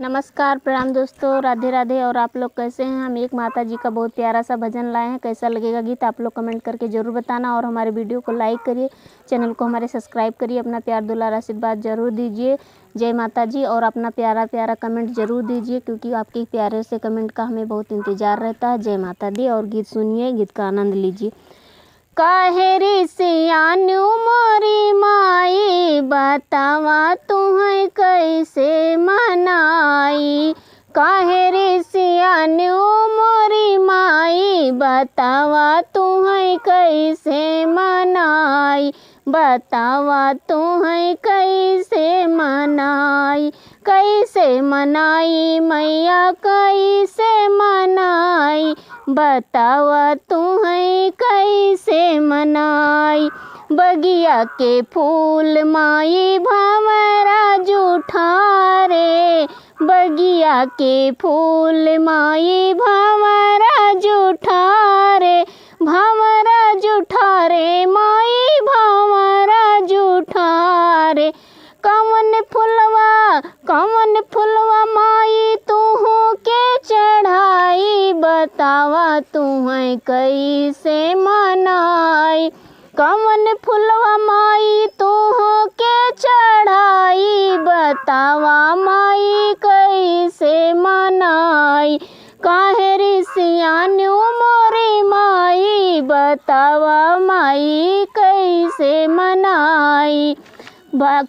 नमस्कार, प्रणाम दोस्तों, राधे राधे। और आप लोग कैसे हैं? हम एक माता जी का बहुत प्यारा सा भजन लाए हैं। कैसा लगेगा गीत आप लोग कमेंट करके ज़रूर बताना और हमारे वीडियो को लाइक करिए, चैनल को हमारे सब्सक्राइब करिए, अपना प्यार दुलार आशीर्वाद ज़रूर दीजिए। जय माता जी। और अपना प्यारा प्यारा कमेंट ज़रूर दीजिए क्योंकि आपके प्यारे से कमेंट का हमें बहुत इंतज़ार रहता है। जय माता दी। और गीत सुनिए, गीत का आनंद लीजिए। काहे रे सियानु मोरी माई, बतावा तुम्हें कैसे मनाई। काहे रे सियानु मोरी माई, बतावा तुम्हें कैसे मनाई। बतावा तुम्हें कैसे मनाई। कैसे मनाई मैया, कैसे मनाई। बतावा तुम्हें कैसे मनाई। बगिया के फूल माई भंवरा जुठारे। बगिया के फूल माई भंवरा जुठारे। भंवरा जुठारे माई भंवरा जुठारे। कवन फुलवा माई तुहू के चढ़ाई। बतावा तुम्हें कैसे मनाई। कवन फुलवा माई तुहू के चढ़ाई। बतावा माई कैसे मनाई। काहे रे सियानु मोरी माई, बतावा माई कैसे मनाई।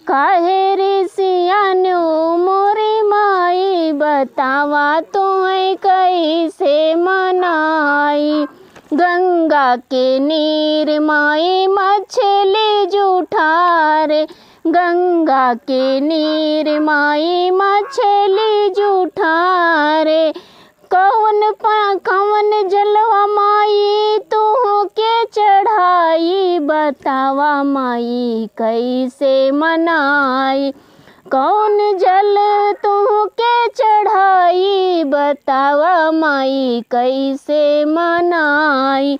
काहे रे सियानु मोरी माई, बतावा तुम्हें कैसे मनाई। गंगा के नीर माई मछली जुठारे। गंगा के नीर माई मछली जुठारे। कवन जलवा माई तुहू के चढ़ाई। बतावा माई कैसे मनाई। कौन जल तुहू के चढ़ाई। बतावा माई कैसे मनाई।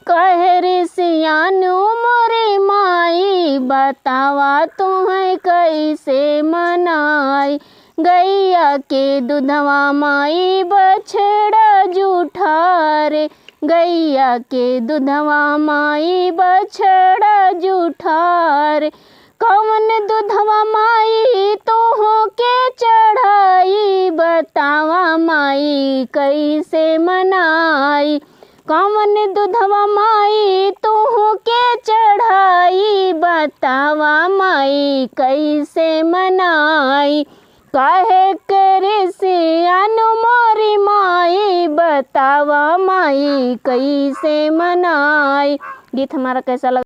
काहे रे सियानु मोरी माई, बतावा तुम्हें कैसे मनाई। गैया के दूधवा माई बछड़ा जुठारे। गैया के दूधवा माई बछड़ा जुठारे। कवन दूधवा माई तुहू के चढ़ाई। बतावा माई कैसे मनाई। कवन दूधवा माई तुहू के चढ़ाई। बतावा माई कैसे मनाई। काहे करे सियानु मोरी माई, बतावा माई कैसे मनाई। गीत हमारा कैसा लगा?